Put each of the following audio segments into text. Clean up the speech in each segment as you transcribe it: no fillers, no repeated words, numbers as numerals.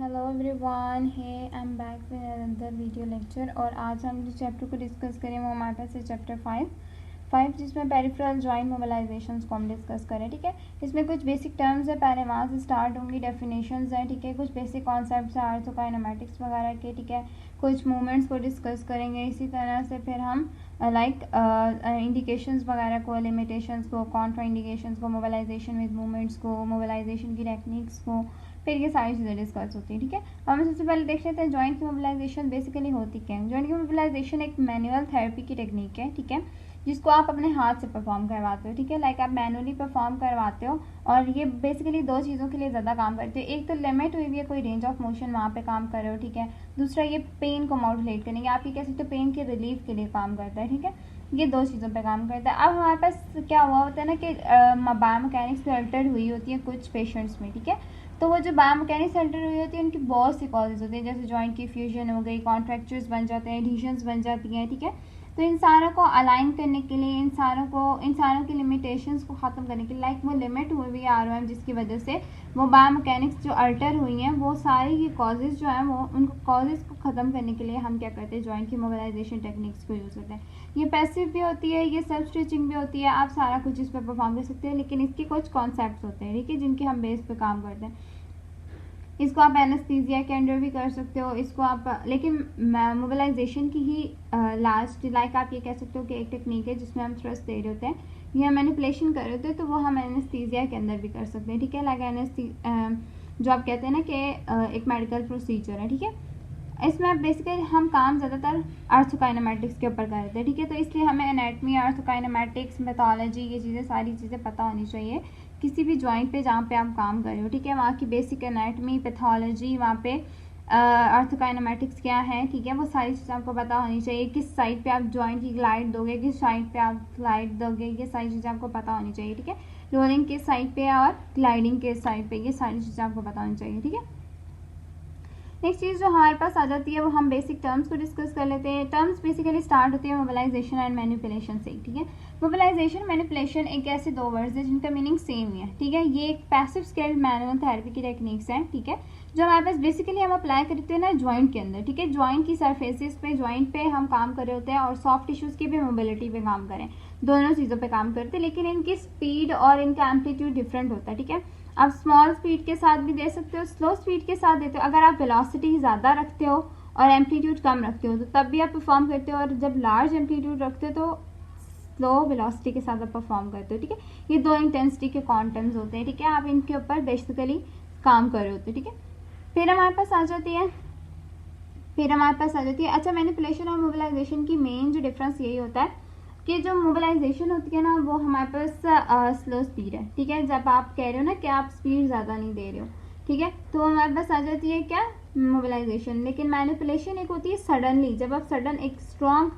Hello everyone, hey I am back with another video lecture. और आज हम जिस चैप्टर को डिस्कस करें वो हमारे पास है चैप्टर 5 जिसमें पेरिफेरल जॉइंट मोबिलाइजेशंस को हम डिस्कस करें। ठीक है, इसमें कुछ बेसिक टर्म्स है, पहले वहाँ से स्टार्ट होंगी, डेफिनेशंस हैं। ठीक है, कुछ बेसिक कॉन्सेप्ट्स हैं आर्थोकाइनेमैटिक्स वगैरह के। ठीक है, कुछ मूवमेंट्स को डिस्कस करेंगे। इसी तरह से फिर हम इंडिकेशंस वगैरह को, लिमिटेशंस को, कॉन्ट्रा इंडिकेशंस को, मोबिलाइजेशन विद मूवमेंट्स को, मोबिलाइजेशन की टेक्निक्स को, फिर ये सारी चीज़ें डिस्कस होती है। ठीक है, हम सबसे पहले देख लेते हैं जॉइंट की मोबिलाइजेशन बेसिकली होती क्या है। जॉइंट की मोबिलाइजेशन एक मैनुअल थेरेपी की टेक्निक है। ठीक है, जिसको आप अपने हाथ से परफॉर्म करवाते हो। ठीक है, लाइक आप मैनुअली परफॉर्म करवाते हो। और ये बेसिकली दो चीज़ों के लिए ज़्यादा काम करते हो। एक तो लिमिट हुई भी है, कोई रेंज ऑफ मोशन वहाँ पे काम कर रहे हो। ठीक है, दूसरा ये पेन को मॉड्यूलेट करेंगे, आप ये कह सकते हो पेन के रिलीफ के लिए काम करता है। ठीक है, ये दो चीज़ों पे काम करता है। अब हमारे पास क्या हुआ होता है ना कि बायोमैकेनिक्स पे अल्टर हुई होती है कुछ पेशेंट्स में। ठीक है, तो वो जो बायोमैकेनिक्स अल्टर हुई होती है उनकी बहुत सी कॉजेज होती है, जैसे जॉइंट की फ्यूजन हो गई, कॉन्ट्रैक्चर्स बन जाते हैं, एडिशंस बन जाती हैं। ठीक है, तो इन सारों को अलाइन करने के लिए, इन सारों की लिमिटेशंस को ख़त्म करने के लिए, लाइक वो लिमिट हुई हुई है ROM, जिसकी वजह से वो बायोमैकेनिक्स जो अल्टर हुई हैं वो सारी ये कॉजेज़ जो हैं वो उनको कॉजेज़ को ख़त्म करने के लिए हम क्या करते हैं, जॉइंट की मोबिलाइजेशन टेक्निक्स को यूज़ करते हैं। ये पैसिव भी होती है, ये सेल्फ स्टिचिंग भी होती है, आप सारा कुछ इस पर परफॉर्म कर सकते हैं, लेकिन इसके कुछ कॉन्सेप्ट्स होते हैं। ठीक है, जिनके हम बेस पे काम करते हैं। इसको आप एनेस्थीसिया के अंडर भी कर सकते हो, इसको आप, लेकिन मोबिलाइजेशन की ही लास्ट, लाइक आप ये कह सकते हो कि एक टेक्निक है जिसमें हम थ्रस्ट दे रहे होते हैं या मैनिपुलेशन कर रहे होते हैं, तो वो हम एनेस्थीसिया के अंदर भी कर सकते हैं। ठीक है, लाइक जो आप कहते हैं ना कि एक मेडिकल प्रोसीजर है। ठीक है, इसमें आप बेसिकली हम काम ज़्यादातर आर्थोकाइनेमैटिक्स के ऊपर कर रहे थे। ठीक है, तो इसलिए हमें एनाटमी, आर्थोकाइनेमैटिक्स, पैथोलॉजी, ये चीज़ें सारी चीज़ें पता होनी चाहिए किसी भी जॉइंट पे जहाँ पे आप काम कर रहे हो। ठीक है, वहाँ की बेसिक एनाटमी, पैथोलॉजी, वहाँ पे आर्थोकाइनेमैटिक्स क्या है, ठीक है, वो सारी चीज़ें आपको पता होनी चाहिए। किस साइड पे आप जॉइंट की ग्लाइड दोगे, किस साइड पे आप ग्लाइड दोगे, ये सारी चीज़ें आपको पता होनी चाहिए। ठीक है, रोलिंग किस साइड पे और ग्लाइडिंग किस साइड पे, ये सारी चीज़ें आपको पता होनी चाहिए। ठीक है, नेक्स्ट चीज़ जो हमारे पास आ जाती है वो हम बेसिक टर्म्स को डिस्कस कर लेते हैं। टर्म्स बेसिकली स्टार्ट होती है मोबिलाइजेशन एंड मैनिपुलेशन से। ठीक है, मोबिलाइजेशन, मैनिपुलेशन एक ऐसे दो वर्ड्स हैं जिनका मीनिंग सेम ही है। ठीक है, ये एक पैसिव स्केल्ड मैनुअल थेरेपी की टेक्निक्स हैं। ठीक है, जो हमारे पास बेसिकली हम अप्लाई करते हैं ना जॉइंट के अंदर। ठीक है, जॉइंट की सरफेसेस पे, जॉइंट पे हम काम कर रहे होते हैं और सॉफ्ट टिश्यूज़ की भी मोबिलिटी पे काम करें, दोनों चीज़ों पे काम करते हैं, लेकिन इनकी स्पीड और इनका एम्पलीट्यूड डिफरेंट होता है। ठीक है, आप स्मॉल स्पीड के साथ भी दे सकते हो, स्लो स्पीड के साथ देते हो। अगर आप वेलोसिटी ज़्यादा रखते हो और एम्पलीट्यूड कम रखते हो तो तब भी आप परफॉर्म करते हो, और जब लार्ज एम्पलीट्यूड रखते हो तो स्लो वेलोसिटी के साथ आप परफॉर्म करते हो। ठीक है, ये दो इंटेंसिटी के क्वांटम्स होते हैं। ठीक है, आप इनके ऊपर बेसिकली काम कर रहे होते हो। ठीक है, फिर हमारे पास आ जाती है अच्छा, मैनिपुलेशन और मोबिलाइजेशन की मेन जो डिफरेंस यही होता है कि जो मोबिलाइजेशन होती है ना वो हमारे पास स्लो स्पीड है। ठीक है, जब आप कह रहे हो ना कि आप स्पीड ज़्यादा नहीं दे रहे हो, ठीक है, तो हमारे पास आ जाती है क्या, मोबिलाइजेशन। लेकिन मैनिपुलेशन एक होती है सडनली, जब आप सडन एक स्ट्रॉन्ग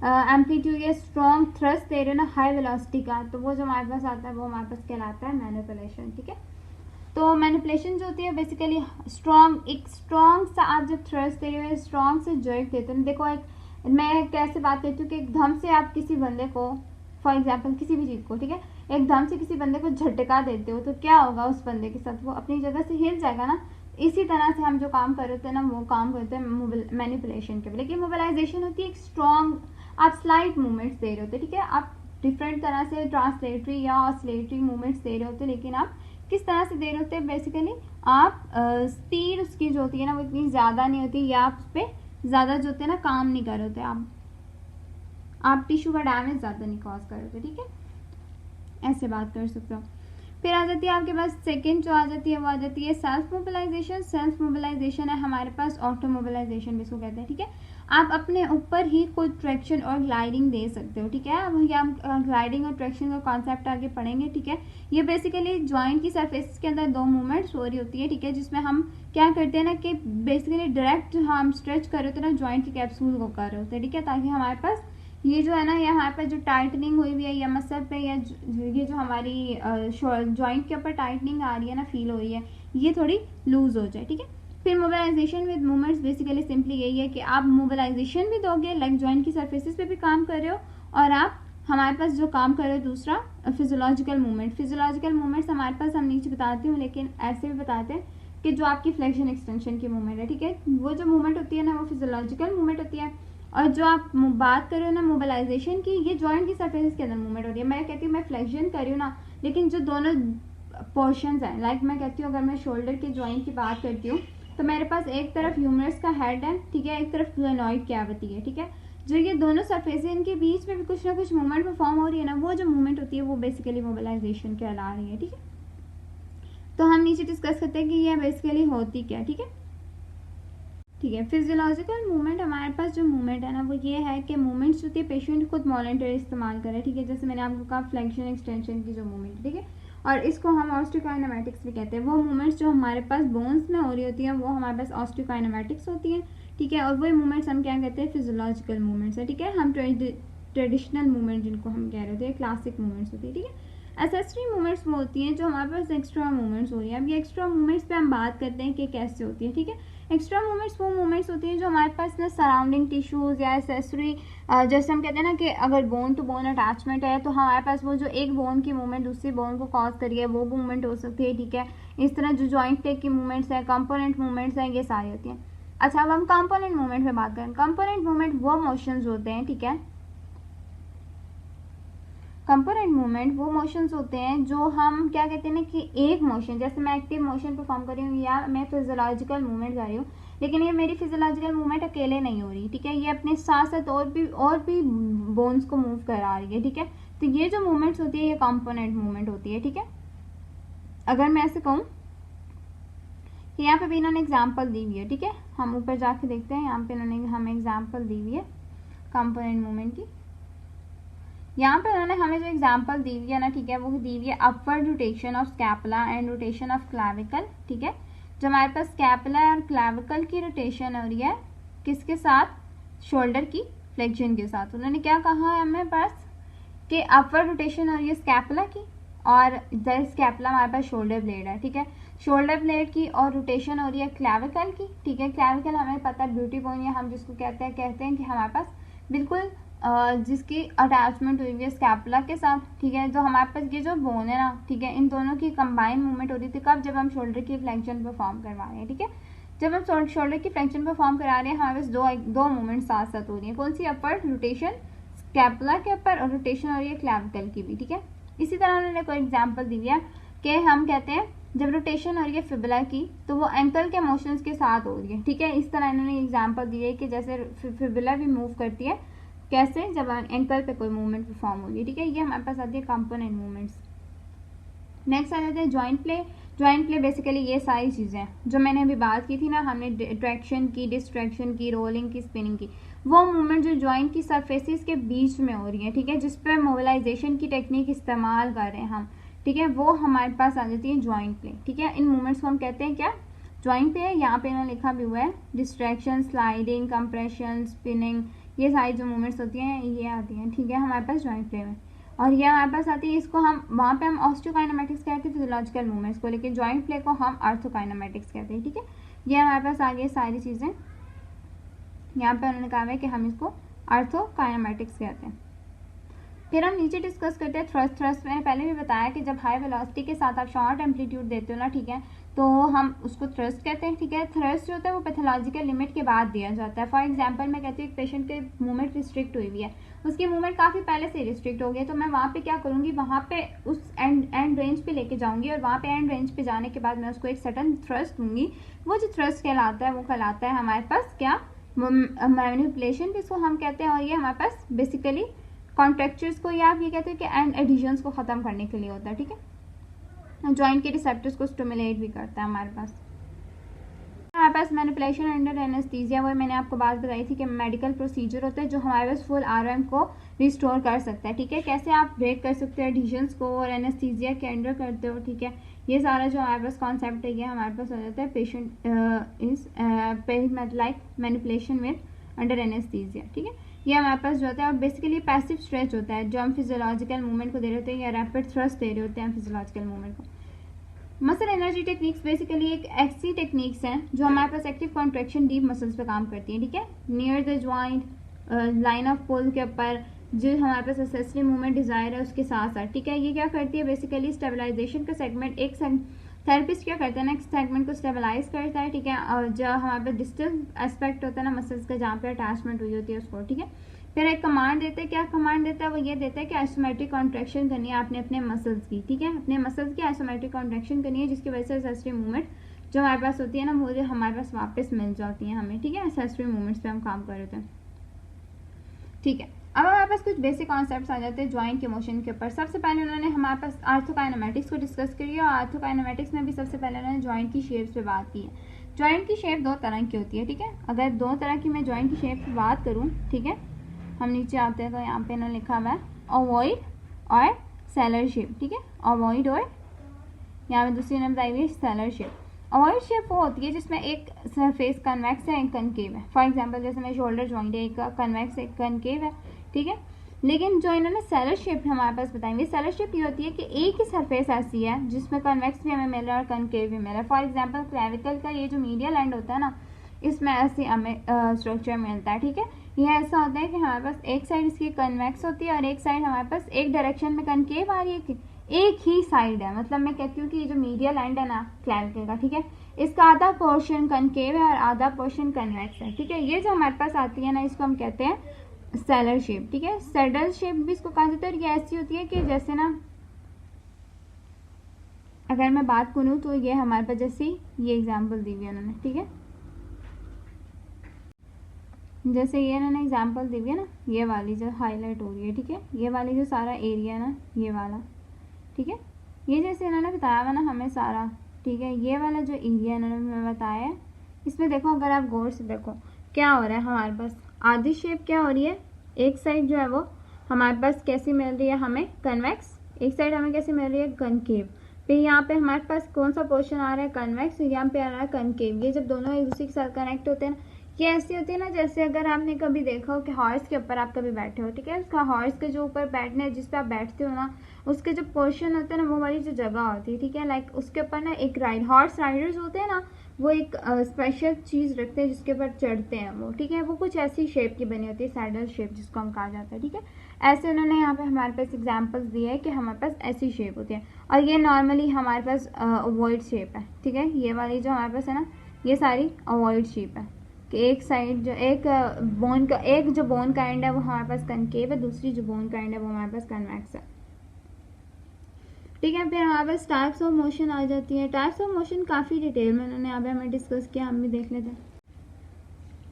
एम्पलीट्यूड या स्ट्रॉन्ग थ्रस्ट दे रहे हो ना हाई वेलोसिटी का, तो वो जो हमारे पास आता है वो हमारे पास कहलाता है मैनिपुलेशन। ठीक है, तो मैनिपुलेशन जो होती है बेसिकली एक स्ट्रॉन्ग सा आप जब थ्रस्ट दे रहे हो, स्ट्रॉन्ग से जर्क देते हो। देखो, मैं कैसे बात करती हूँ कि एकदम से आप किसी बंदे को, फॉर एग्जांपल किसी भी चीज़ को, ठीक है, एकदम से किसी बंदे को झटका देते हो तो क्या होगा उस बंदे के साथ, वो अपनी जगह से हिल जाएगा ना। इसी तरह से हम जो काम कर रहे होते हैं ना वो काम करते हैं मैनिपुलेशन के। लेकिन मोबिलाइजेशन होती है एक स्ट्रॉन्ग, आप स्लाइट मूवमेंट्स दे रहे होते हैं। ठीक है, आप डिफरेंट तरह से ट्रांसलेटरी या ऑसिलेटरी मूवमेंट्स दे रहे होते हैं, लेकिन आप किस तरह से दे रहे होते हैं, बेसिकली आप स्पीड उसकी जो होती है ना वो इतनी ज़्यादा नहीं होती, या आप उस पर ज़्यादा जो होते हैं ना काम नहीं कर रहे होते, आप टिश्यू का डैमेज ज़्यादा नहीं कॉज कर रहे होते। ठीक है, ऐसे बात कर सकते हो। फिर आ जाती है आपके पास सेकंड जो आ जाती है वो आ जाती है सेल्फ मोबिलाइजेशन। सेल्फ मोबिलाइजेशन है हमारे पास ऑटो मोबिलाइजेशन भी इसको कहते हैं। ठीक है, आप अपने ऊपर ही खुद ट्रैक्शन और ग्लाइडिंग दे सकते हो। ठीक है, अब हम ग्लाइडिंग और ट्रैक्शन का कॉन्सेप्ट आगे पढ़ेंगे। ठीक है, ये बेसिकली जॉइंट की सरफेस के अंदर दो मूवमेंट्स हो रही होती है। ठीक है, जिसमें हम क्या करते हैं ना कि बेसिकली डायरेक्ट हम स्ट्रेच कर रहे होते हैं ना जॉइंट की कैप्सूल को कर रहे होते हैं। ठीक है, ताकि हमारे पास ये जो है ना, ये हमारे पास जो टाइटनिंग हुई हुई है या मसल पे, या ये जो हमारी जॉइंट के ऊपर टाइटनिंग आ रही है ना, फील हो रही है, ये थोड़ी लूज हो जाए। ठीक है, फिर mobilisation with movements basically simply यही है कि आप मोबिलाइजेशन भी दोगे, लाइक जॉइंट की सरफेसेस पे भी काम कर रहे हो, और आप हमारे पास जो काम कर रहे हो दूसरा फिजियोलॉजिकल मूवमेंट्स हमारे पास, हम नीचे बताती हूँ लेकिन ऐसे भी बताते हैं कि जो आपकी फ्लेक्शन एक्सटेंशन की मूवमेंट है, ठीक है, वो जो मूवमेंट होती है ना वो फिजियोलॉजिकल मूवमेंट होती है। और जो आप बात कर रहे हो ना मोबिलाइजेशन की, ये जॉइंट की सरफेस के अंदर मूवमेंट होती है। मैं कहती हूँ मैं फ्लेक्शन कर रही हूँ ना, लेकिन जो दोनों पोर्शंस हैं, लाइक मैं कहती हूँ अगर मैं शोल्डर के जॉइंट की बात करती हूँ तो मेरे पास एक तरफ ह्यूमरस का हेड है, ठीक है, एक तरफ ग्लेनॉइड कैविटी है, ठीक है, जो ये दोनों सरफेस है इनके बीच में भी कुछ ना कुछ मूवमेंट परफॉर्म हो रही है ना, वो जो मूवमेंट होती है वो बेसिकली मोबिलाइजेशन कहला रही है, ठीक है। तो हम नीचे डिस्कस करते हैं कि ये बेसिकली होती क्या, ठीक है। ठीक है, फिजियोलॉजिकल मूवमेंट हमारे पास जो मूवमेंट है ना वो ये है कि मूवमेंट्स होती है पेशेंट खुद वॉलंटरी इस्तेमाल करे, ठीक है, जैसे मैंने आपको कहा फ्लेक्शन एक्सटेंशन की जो मूवमेंट है, ठीक है, और इसको हम ऑस्टियोकाइनेमेटिक्स भी कहते हैं। वो मूवमेंट्स जो हमारे पास बोन्स में हो रही होती हैं वो हमारे पास ऑस्टियोकाइनेमेटिक्स होती हैं, ठीक है, और वही मूवमेंट्स हम क्या कहते हैं फिजियोलॉजिकल मूवमेंट्स है, ठीक है। हम ट्रेडिशनल मूवमेंट जिनको हम कह रहे थे क्लासिक मूवमेंट्स होती है, ठीक है। एसेसरी मूवमेंट्स वो होती हैं जो हमारे पास एक्स्ट्रा मूवमेंट्स हो रही हैं। अब ये एक्स्ट्रा मूवमेंट्स पे हम बात करते हैं कि कैसे होती है, ठीक है। एक्स्ट्रा मूवमेंट्स वो मूवमेंट्स होती हैं जो हमारे पास ना सराउंडिंग टिश्यूज या एसेसरी, जैसे हम कहते हैं ना कि अगर बोन टू बोन अटैचमेंट है तो हमारे पास वो जो एक बोन की मूवमेंट दूसरी बोन को कॉज करी है वो मूवमेंट हो सकती है, ठीक है। इस तरह जो जॉइंट टेक की मूवमेंट्स है, कंपोनेंट मूवमेंट्स हैं, ये सारी होती हैं। अच्छा, अब हम कंपोनेंट मूवमेंट पे बात करें। कंपोनेंट मूवमेंट वो मोशंस होते हैं, ठीक है, कंपोनेंट मूवमेंट वो मोशंस होते हैं जो हम क्या कहते हैं ना कि एक मोशन, जैसे मैं एक्टिव मोशन परफॉर्म कर रही हूँ या मैं फिजियोलॉजिकल मूवमेंट कर रही हूँ, लेकिन ये मेरी फिजियोलॉजिकल मूवमेंट अकेले नहीं हो रही, ठीक है, ये अपने साथ साथ और भी बोन्स को मूव करा रही है, ठीक है। तो ये जो मूवमेंट्स होती है ये कंपोनेंट मूवमेंट होती है, ठीक है। अगर मैं ऐसे कहूँ कि यहाँ पे भी इन्होंने एग्जाम्पल दी हुई है, ठीक है, हम ऊपर जाके देखते हैं, यहाँ पे इन्होंने हमें एग्जाम्पल दी हुई है कंपोनेंट मूवमेंट की। यहाँ पे उन्होंने हमें जो एग्जांपल दी हुई है ना, ठीक है, वो दी हुई है upward rotation of scapula and rotation of clavicle, ठीक है। जो हमारे पास स्कैपुला और क्लैविकल की रोटेशन हो रही है किसके साथ, शोल्डर की फ्लेक्शन के साथ। उन्होंने क्या कहा है हमें पास कि अपवर्ड रोटेशन हो रही है स्कैपुला की और इधर स्कैपुला हमारे पास शोल्डर ब्लेड है, ठीक है, शोल्डर ब्लेड की, और रोटेशन हो रही है क्लैविकल की, ठीक है। क्लैविकल हमें पता है ब्यूटी बोन, या हम जिसको कहते हैं कि हमारे पास बिल्कुल जिसकी अटैचमेंट हुई हुई है स्कैपुला के साथ, ठीक है। जो हमारे पास ये जो बोन है ना, ठीक है, इन दोनों की कंबाइन मूवमेंट होती थी कब, जब हम शोल्डर की फ्लेक्शन परफॉर्म करवा रहे हैं, ठीक है। जब हम शोल्डर की फ्लेक्शन परफॉर्म करा रहे हैं हमारे पास दो मूवमेंट साथ साथ हो रही है। कौन सी, अपवर्ड रोटेशन स्कैपुला के ऊपर और रोटेशन हो रही है क्लैविकल की भी, ठीक है। इसी तरह उन्होंने कोई एग्जाम्पल दी है कि हम कहते हैं जब रोटेशन हो रही है फिबुला की तो वो एंकल के मोशंस के साथ हो रही है, ठीक है। इस तरह इन्होंने एग्जाम्पल दी है कि जैसे फिबुला भी मूव करती है, कैसे, जब एंकल पे कोई मूवमेंट परफॉर्म होगी, ठीक है। ये हमारे पास आती है कंपोनेंट मूवमेंट्स। नेक्स्ट आ जाते हैं joint play. Joint play basically ये सारी चीज़ें जो मैंने अभी बात की थी ना, हमने ट्रैक्शन की, डिस्ट्रैक्शन की, रोलिंग की, स्पिनिंग की, वो मूवमेंट जो जॉइंट की सरफेसिस के बीच में हो रही है, ठीक है, जिस पर मोबिलाइजेशन की टेक्निक इस्तेमाल कर रहे हैं हम, ठीक है, वो हमारे पास आ जाती है जॉइंट प्ले, ठीक है। इन मूवमेंट्स को हम कहते हैं क्या, जॉइंट प्ले है। यहाँ पे इन्होंने लिखा भी हुआ है डिस्ट्रैक्शन, स्लाइडिंग, कंप्रेशन, स्पिनिंग, ये सारी जो मूवमेंट्स होती हैं ये आती हैं, ठीक है, हमारे पास जॉइंट प्ले में। और ये हमारे पास आती है, इसको हम वहाँ पे हम ऑस्टियोकाइनेमेटिक्स कहते हैं फिजियोलॉजिकल मूवमेंट्स को, लेकिन जॉइंट प्ले को हम आर्थोकाइनेमेटिक्स कहते हैं, ठीक है। ये हमारे पास आ गई सारी चीज़ें। यहाँ पे उन्होंने कहा है कि हम इसको आर्थोकाइनेमेटिक्स कहते हैं। फिर हम नीचे डिस्कस करते हैं थ्रस्ट। थ्रस्ट मैंने पहले भी बताया कि जब हाई वेलोसिटी के साथ आप शॉर्ट एम्पलीट्यूड देते हो ना, ठीक है, तो हम उसको थ्रस्ट कहते हैं, ठीक है। थ्रस्ट जो होता है वो पैथोलॉजिकल लिमिट के बाद दिया जाता है। फॉर एग्जांपल मैं कहती हूँ एक पेशेंट के मूवमेंट रिस्ट्रिक्ट हुई हुई है, उसकी मूवमेंट काफ़ी पहले से रिस्ट्रिक्ट हो गई, तो मैं वहाँ पे क्या करूँगी, वहाँ पे उस एंड रेंज पे लेके जाऊँगी और वहाँ पे एंड रेंज पे जाने के बाद मैं उसको एक सर्टन थ्रस्ट दूँगी। वो जो थ्रस्ट कहलाता है वो कहलाता है हमारे पास क्या, मैनिपुलेशन जिसको हम कहते हैं, और ये हमारे पास बेसिकली कॉन्ट्रैक्चर्स को या आप ये कहते हैं कि एंड एडिशंस को ख़त्म करने के लिए होता है, ठीक है। जॉइंट के रिसेप्टर्स को स्टिमुलेट भी करता है हमारे पास। हमारे पास मैनिपुलेशन अंडर एनेस्थीसिया, वो मैंने आपको बात बताई थी कि मेडिकल प्रोसीजर होता है जो हमारे पास फुल आरएम को रिस्टोर कर सकता है, ठीक है। कैसे आप ब्रेक कर सकते हो एडिशंस को और एनेस्थीसिया के अंडर करते हो, ठीक है। ये सारा जो हमारे पास कॉन्सेप्ट है ये हमारे पास हो जाता है patient is like manipulation with under anaesthesia, ठीक है। ये हमारे पास जो होता है और बेसिकली पैसिव स्ट्रेच होता है जो हम फिजियोलॉजिकल मूवमेंट को दे रहे होते हैं या रैपिड थ्रस्ट दे रहे होते हैं फिजियोलॉजिकल मूवमेंट को। मसल एनर्जी टेक्निक्स बेसिकली एक ऐसी टेक्निक्स हैं जो हमारे पास एक्टिव कॉन्ट्रैक्शन डीप मसल्स पे काम करती हैं, ठीक है। Near the joint, line of pull के ऊपर जो हमारे पास एक्सेसरी मूवमेंट डिजायर है उसके साथ साथ, ठीक है। ये क्या करती है बेसिकली स्टेबलाइजेशन का सेगमेंट एक थेरेपिस्ट क्या करता है, नेक्स्ट सेगमेंट को स्टेबलाइज करता है, ठीक है, और जो हमारे पास डिस्टल एस्पेक्ट होता है ना मसल्स का, जहाँ पे अटैचमेंट हुई होती है उसको, ठीक है। फिर एक कमांड देते हैं, क्या कमांड देता है, वो ये देता है कि आइसोमेट्रिक कॉन्ट्रैक्शन करनी है आपने अपने मसल्स की, ठीक है, अपने मसल्स की आइसोमेट्रिक कॉन्ट्रैक्शन करनी है, जिसकी वजह से एसेसरी मूवमेंट जो हमारे पास होती है ना, वो जो हमारे पास वापस मिल जाती है हमें, ठीक है, एसेसरी मूवमेंट्स पे हम काम कर रहे थे, ठीक है। अब हमारे पास कुछ बेसिक कॉन्सेप्ट्स आ जाते हैं ज्वाइंट के मोशन के ऊपर। सबसे पहले उन्होंने हमारे पास आर्थोकाइनेमेटिक्स को डिस्कस करी है, और आर्थोकाइनेमेटिक्स में भी सबसे पहले उन्होंने ज्वाइंट की शेप्स पे बात की है। ज्वाइंट की शेप दो तरह की होती है, ठीक है, अगर दो तरह की मैं ज्वाइंट की शेप की बात करूँ, ठीक है, हम नीचे आते हैं तो यहाँ पे इन्होंने लिखा हुआ है ओवॉइड और सेलर शेप, ठीक है, ओवॉइड और यहाँ पे दूसरी ने बताई हुई है सेलर शेप। ओवॉइड शेप वो होती है जिसमें एक सरफेस कन्वेक्स है, एक कनकेव है। फॉर एग्जांपल जैसे मेरे शोल्डर जॉइंट है, एक कन्वेक्स एक कनकेव है, ठीक है। लेकिन जो इन्होंने सेलर शेप हमारे पास बताएंगे, सेलर शेप ये होती है कि एक ही सरफेस ऐसी है जिसमें कन्वेक्स भी हमें मिल रहा है और कनकेव भी मिल रहा है। फॉर एग्जांपल क्लेविकल का ये जो मीडियल एंड होता है ना, इसमें ऐसे हमें स्ट्रक्चर मिलता है, ठीक है। यह ऐसा होता है कि हमारे पास एक साइड इसकी कन्वेक्स होती है और एक साइड हमारे पास एक डायरेक्शन में कनकेव आ रही है, कि एक ही साइड है। मतलब मैं कहती हूँ कि ये जो मीडियल एंड है ना क्लेविकल का, ठीक है, इसका आधा पोर्शन कनकेव है और आधा पोर्शन कन्वेक्स है, ठीक है। ये जो हमारे पास आती है ना, इसको हम कहते हैं सेलर शेप, ठीक है, सैडल शेप भी इसको कहा जाता है। और ये ऐसी होती है कि जैसे ना, अगर मैं बात करूँ तो ये हमारे पास जैसे ये एग्जांपल दी हुई है उन्होंने, ठीक है, जैसे ये इन्होंने एग्जांपल दी हुई है ना, ये वाली जो हाईलाइट हो रही है, ठीक है, ये वाली जो सारा एरिया ना, ये वाला, ठीक है, ये जैसे इन्होंने बताया हुआ ना हमें सारा, ठीक है, ये वाला जो एरिया इन्होंने हमें बताया है, इसमें देखो, अगर आप गौर से देखो क्या हो रहा है, हमारे पास आधी शेप क्या हो रही है, एक साइड जो है वो हमारे पास कैसी मिल रही है हमें कन्वेक्स, एक साइड हमें कैसी मिल रही है कनकेव। फिर यहाँ पे हमारे पास कौन सा पोर्शन आ रहा है कन्वेक्स, यहाँ पे आ रहा है कनकेव। ये जब दोनों एक दूसरे के साथ कनेक्ट होते हैं ना, ये ऐसी होती है ना, जैसे अगर आपने कभी देखा हो कि हॉर्स के ऊपर आप कभी बैठे हो, ठीक है, उसका हॉर्स के जो ऊपर बैठने जिस पे आप बैठते हो ना, उसके जो पोर्शन होता है ना, वो वाली जो जगह होती है, ठीक है, लाइक उसके ऊपर ना एक हॉर्स राइडर्स होते हैं ना, वो एक स्पेशल चीज़ रखते हैं जिसके ऊपर चढ़ते हैं वो, ठीक है, वो कुछ ऐसी शेप की बनी होती है, सैडल शेप जिसको हम कहा जाता है, ठीक है। ऐसे उन्होंने यहाँ पे हमारे पास एग्जांपल्स दिए है कि हमारे पास ऐसी शेप होती है। और ये नॉर्मली हमारे पास ओवॉइड शेप है, ठीक है, ये वाली जो हमारे पास है ना, ये सारी ओवॉइड शेप है, कि एक साइड जो एक बोन का एक जो बोन का एंड है वो हमारे पास कनकेव है, दूसरी जो बोन का एंड है वो हमारे पास कन्वेक्स है, ठीक है। फिर हमारे पास टाइप्स ऑफ मोशन आ जाती है। टाइप्स ऑफ मोशन काफ़ी डिटेल में उन्होंने यहाँ पे हमें डिस्कस किया, हम भी देख लेते हैं।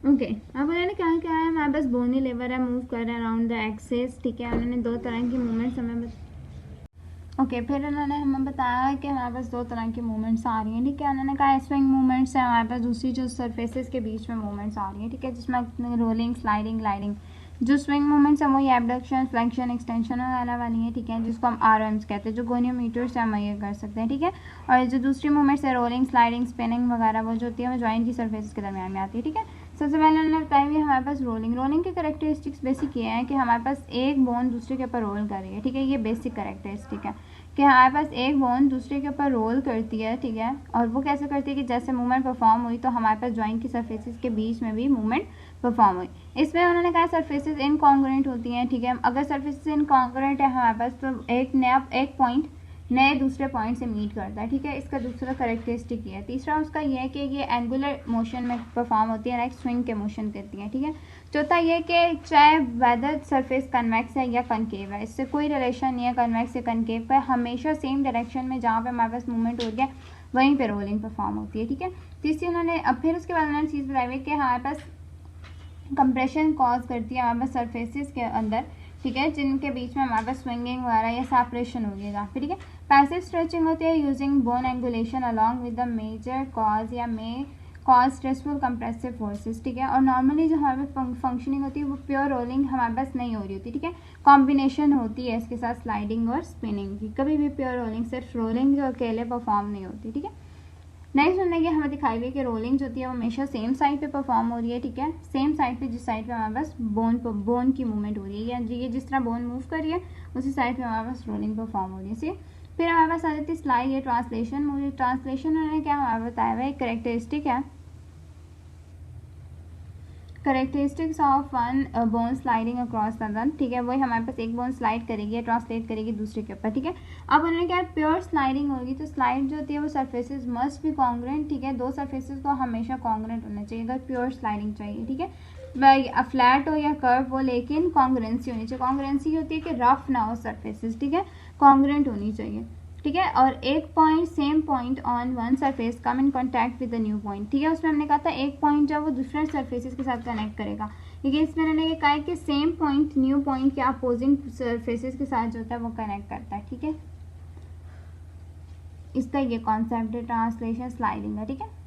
ओके, अब उन्होंने क्या क्या है, हमारे पास बोनी लेवर है, मूव कर रहे हैं अराउंड द एक्सेस, ठीक है। उन्होंने दो तरह की मूवमेंट्स हमें फिर उन्होंने हमें बताया कि हमारे पास दो तरह की मूवमेंट्स आ रही हैं, ठीक है। उन्होंने कहा स्विंग मूवमेंट्स है हमारे पास, दूसरी जो सरफेसेस के बीच में मूवमेंट्स आ रही हैं, ठीक है, जिसमें रोलिंग, स्लाइडिंग, ग्लाइडिंग। जो स्विंग मूवमेंट्स है वो ये एबडक्शन, फ्लेक्शन, एक्सटेंशन वाली है, ठीक है, जिसको हम आरएम्स कहते हैं, जो गोनियोमीटर से हम ये कर सकते हैं, ठीक है। और जो दूसरी मूवमेंट्स है रोलिंग, स्लाइडिंग, स्पिनिंग वगैरह, वो जो होती है वो जॉइंट की सरफेसेस के दरमियान में आती है, ठीक है। सबसे पहले उन्होंने बताया कि हमारे पास रोलिंग के करेक्टरिस्टिक्स बेसिक ये हैं कि हमारे पास एक बोन दूसरे के ऊपर रोल कर रही है, ठीक है, ये बेसिक करेक्टरिस्टिक है कि हमारे पास एक बोन दूसरे के ऊपर रोल करती है, ठीक है। और वो कैसे करती है कि जैसे मूवमेंट परफॉर्म हुई तो हमारे पास जॉइंट की सरफेसेस के बीच में भी मूवमेंट परफॉर्म हुई। इसमें उन्होंने कहा सरफेसेस इनकॉन्ग्रुएंट होती हैं, ठीक है। अगर सरफेसेस इनकॉन्ग्रुएंट है हमारे पास तो एक पॉइंट नए दूसरे पॉइंट से मीट करता है, ठीक है। इसका दूसरा करेक्टरिस्टिक ये है। तीसरा उसका ये है कि ये एंगुलर मोशन में परफॉर्म होती है, लाइक स्विंग के मोशन करती है, ठीक है। चौथा ये कि चाहे वेदर सरफेस कन्वेक्स है या कनकेव है, इससे कोई रिलेशन नहीं है कन्वेक्स या कनकेव का, हमेशा सेम डायरेक्शन में जहाँ पे हमारे पास मूवमेंट हो रही है वहीं पे रोलिंग परफॉर्म होती है, ठीक है। तीसरी उन्होंने अब फिर उसके बाद उन्होंने चीज़ बताई हुई कि हमारे पास कंप्रेशन कॉज करती है हमारे पास सरफेसेस के अंदर, ठीक है, जिनके बीच में हमारे पास स्विंगिंग वगैरह या सेपरेशन हो गई जहाँ पे, ठीक है। पैसिव स्ट्रेचिंग होती है using bone angulation along with the major cause या may cause stressful compressive forces, ठीक है। और नॉर्मली जो हमारे फंक्शनिंग होती है वो प्योर रोलिंग हमारे पास नहीं हो रही होती, ठीक है, कॉम्बिनेशन होती है इसके साथ स्लाइडिंग और स्पिनिंग की। कभी भी प्योर रोलिंग, सिर्फ रोलिंग जो अकेले परफॉर्म नहीं होती, ठीक है। नेक्स्ट हमने ये हमें दिखाई हुई कि रोलिंग जो होती है वो हमेशा सेम साइड पे परफॉर्म हो रही है, ठीक है, सेम साइड पे, जिस साइड पे हमारे पास बोन की मूवमेंट हो रही है, या ये जिस तरह बोन मूव कर रही है उसी साइड पे हमारे पास रोलिंग परफॉर्म हो रही है। फिर हमारे पास आ जाती है स्लाइड या ट्रांसलेशन मूवी। ट्रांसलेशन उन्होंने क्या हमारे बताया हुआ एक करेक्टरिस्टिक है characteristics of one bone sliding across the other, ठीक है, वही हमारे पास एक बोन स्लाइड करेगी, ट्रांसलेट करेगी दूसरे के ऊपर, ठीक है। अब उन्होंने क्या प्योर स्लाइडिंग होगी तो स्लाइड जो होती है वो सरफेसेस मस्ट बी कॉन्ग्रेंट, ठीक है, दो सरफेसेस को हमेशा कॉन्ग्रेंट होना चाहिए अगर प्योर स्लाइडिंग चाहिए, ठीक है, फ्लैट हो या कर्व हो लेकिन कॉन्ग्रेंसी होनी चाहिए। कॉन्ग्रेंसी होती है कि रफ ना हो सरफेसेस, ठीक है, कॉन्ग्रेंट होनी चाहिए, ठीक है। और एक point same point on one surface come in contact with the new point, ठीक है, उसमें हमने कहा था एक पॉइंट जो वो डिफरेंट सरफेसेस के साथ कनेक्ट करेगा, लेकिन इसमें उन्होंने ये कहा है कि सेम पॉइंट न्यू पॉइंट के अपोजिंग सरफेसेस के साथ जो होता है वो कनेक्ट करता है, ठीक है। इसका ये कॉन्सेप्ट है ट्रांसलेशन स्लाइडिंग का, ठीक है।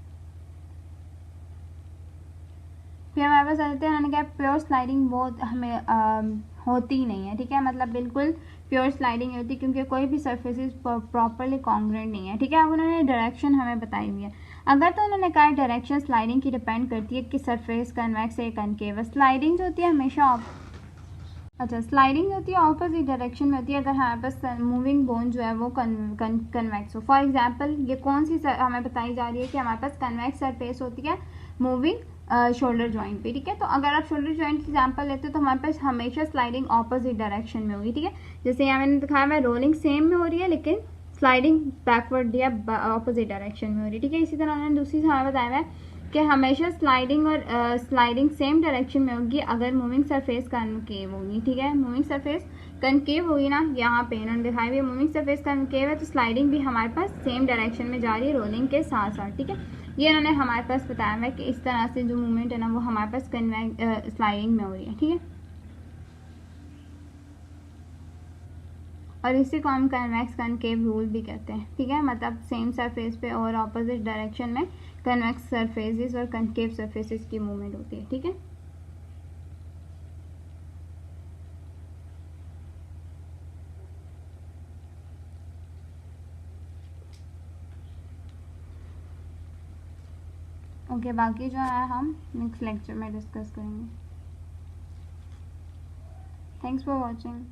फिर हमारे पास आ जाते हैं, उन्होंने कहा प्योर स्लाइडिंग बहुत हमें होती ही नहीं है, ठीक है, मतलब बिल्कुल प्योर स्लाइडिंग नहीं होती क्योंकि कोई भी सरफेसेस प्रॉपरली कॉन्ग्रेंट नहीं है, ठीक है। अब उन्होंने डायरेक्शन हमें बताई हुई है, अगर तो उन्होंने कहा डायरेक्शन स्लाइडिंग की डिपेंड करती है कि सरफेस कन्वेक्स है कनकेव। स्लाइडिंग जो होती है हमेशा अच्छा स्लाइडिंग होती है ऑपोजिट डायरेक्शन में होती है अगर हमारे पास मूविंग बोन जो है वो कन्वेक्स हो। फॉर एग्जांपल ये कौन सी हमें बताई जा रही है कि हमारे पास कन्वेक्स सरफेस होती है मूविंग शोल्डर जॉइंट पे, ठीक है। तो अगर आप शोल्डर जॉइंट की एग्जांपल लेते हो तो हमारे पास हमेशा स्लाइडिंग ऑपोजिट डायरेक्शन में होगी, ठीक है। जैसे यहाँ मैंने दिखाया हुआ रोलिंग सेम में हो रही है लेकिन स्लाइडिंग बैकवर्ड या ऑपोजिट डायरेक्शन में हो रही है, ठीक है। इसी तरह उन्होंने दूसरी से हमें बताया हुआ है कि हमेशा स्लाइडिंग और स्लाइडिंग सेम डायरेक्शन में होगी अगर मूविंग सरफेस कनकेव होगी, ठीक है। मूविंग सरफेस कनकेव होगी ना, यहाँ पे इन्होंने दिखाई हुई मूविंग सरफेस कनकेव है तो स्लाइडिंग भी हमारे पास सेम डायरेक्शन में जा रही है रोलिंग के साथ साथ, ठीक है। ये इन्होंने हमारे पास बताया है कि इस तरह से जो मूवमेंट है ना वो हमारे पास स्लाइडिंग में हो रही है, ठीक है। और इसी को हम कन्वेक्स कनकेव रूल भी कहते हैं, ठीक है, मतलब सेम सरफेस पे और ऑपोजिट डायरेक्शन में कन्वेक्स सरफेसेस और कनकेव सरफेसेस की मूवमेंट होती है, ठीक है। ओके बाकी जो है हम नेक्स्ट लेक्चर में डिस्कस करेंगे। Thanks for watching.